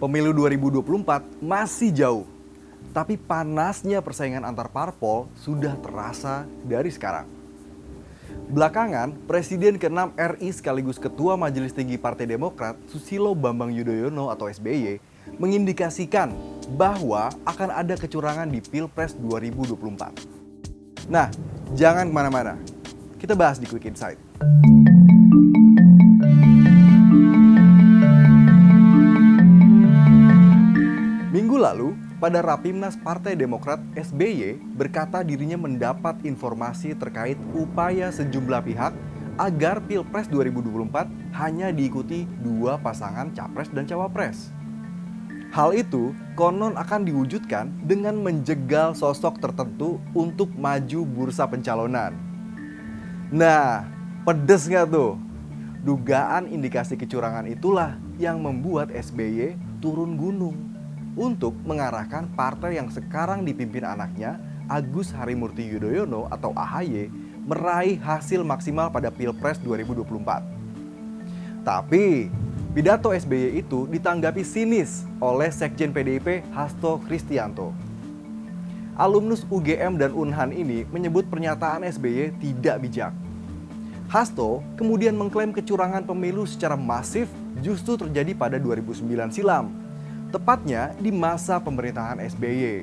Pemilu 2024 masih jauh, tapi panasnya persaingan antar parpol sudah terasa dari sekarang. Belakangan, Presiden ke-6 RI sekaligus Ketua Majelis Tinggi Partai Demokrat, Susilo Bambang Yudhoyono atau SBY, mengindikasikan bahwa akan ada kecurangan di Pilpres 2024. Nah, jangan kemana-mana. Kita bahas di Quick Insight. Minggu lalu, pada Rapimnas Partai Demokrat, SBY berkata dirinya mendapat informasi terkait upaya sejumlah pihak agar Pilpres 2024 hanya diikuti dua pasangan Capres dan Cawapres. Hal itu konon akan diwujudkan dengan menjegal sosok tertentu untuk maju bursa pencalonan. Nah, pedes nggak tuh? Dugaan indikasi kecurangan itulah yang membuat SBY turun gunung untuk mengarahkan partai yang sekarang dipimpin anaknya, Agus Harimurti Yudhoyono atau AHY, meraih hasil maksimal pada Pilpres 2024. Tapi, pidato SBY itu ditanggapi sinis oleh Sekjen PDIP Hasto Kristianto. Alumnus UGM dan Unhan ini menyebut pernyataan SBY tidak bijak. Hasto kemudian mengklaim kecurangan pemilu secara masif justru terjadi pada 2009 silam. Tepatnya di masa pemerintahan SBY.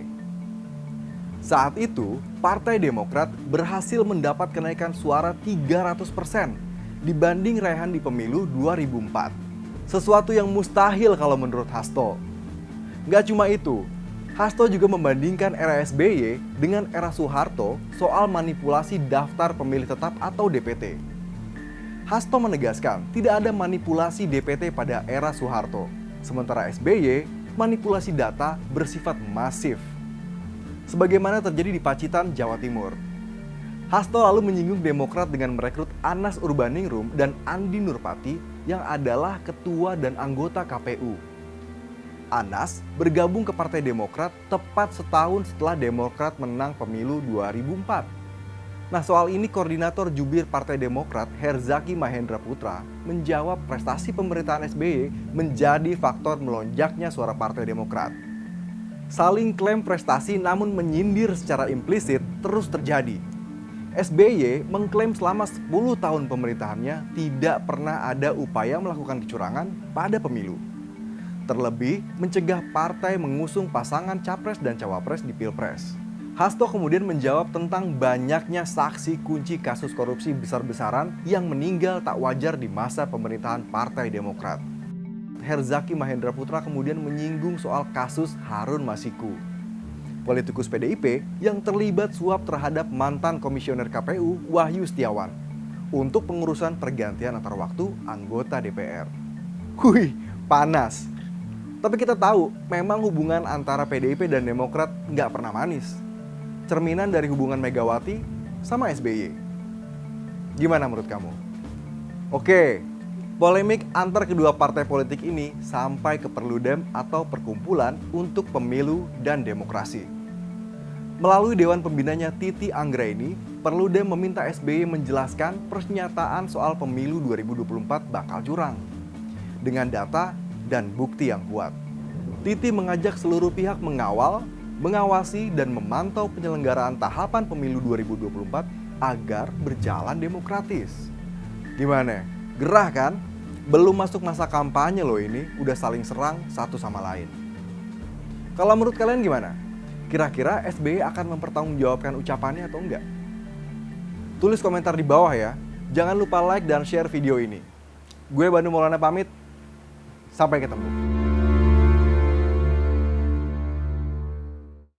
Saat itu, Partai Demokrat berhasil mendapat kenaikan suara 300% dibanding raihan di pemilu 2004. Sesuatu yang mustahil kalau menurut Hasto. Nggak cuma itu, Hasto juga membandingkan era SBY dengan era Soeharto soal manipulasi daftar pemilih tetap atau DPT. Hasto menegaskan tidak ada manipulasi DPT pada era Soeharto. Sementara SBY, manipulasi data bersifat masif. Sebagaimana terjadi di Pacitan, Jawa Timur. Hasto lalu menyinggung Demokrat dengan merekrut Anas Urbaningrum dan Andi Nurpati yang adalah ketua dan anggota KPU. Anas bergabung ke Partai Demokrat tepat setahun setelah Demokrat menang pemilu 2004. Nah, soal ini Koordinator Jubir Partai Demokrat Herzaki Mahendra Putra menjawab prestasi pemerintahan SBY menjadi faktor melonjaknya suara Partai Demokrat. Saling klaim prestasi namun menyindir secara implisit terus terjadi. SBY mengklaim selama 10 tahun pemerintahannya tidak pernah ada upaya melakukan kecurangan pada pemilu. Terlebih mencegah partai mengusung pasangan Capres dan Cawapres di Pilpres. Hasto kemudian menjawab tentang banyaknya saksi kunci kasus korupsi besar-besaran yang meninggal tak wajar di masa pemerintahan Partai Demokrat. Herzaki Mahendra Putra kemudian menyinggung soal kasus Harun Masiku, politikus PDIP yang terlibat suap terhadap mantan komisioner KPU Wahyu Setiawan untuk pengurusan pergantian antar waktu anggota DPR. Wih, panas. Tapi kita tahu memang hubungan antara PDIP dan Demokrat nggak pernah manis. Cerminan dari hubungan Megawati sama SBY. Gimana menurut kamu? Oke, polemik antar kedua partai politik ini sampai ke Perludem atau Perkumpulan untuk Pemilu dan Demokrasi. Melalui Dewan Pembinanya Titi Anggraini, Perludem meminta SBY menjelaskan pernyataan soal pemilu 2024 bakal curang dengan data dan bukti yang kuat. Titi mengajak seluruh pihak mengawal, mengawasi dan memantau penyelenggaraan tahapan pemilu 2024 agar berjalan demokratis. Gimana? Gerah kan? Belum masuk masa kampanye loh ini, udah saling serang satu sama lain. Kalau menurut kalian gimana? Kira-kira SBY akan mempertanggungjawabkan ucapannya atau enggak? Tulis komentar di bawah ya. Jangan lupa like dan share video ini. Gue Bandung Maulana pamit. Sampai ketemu.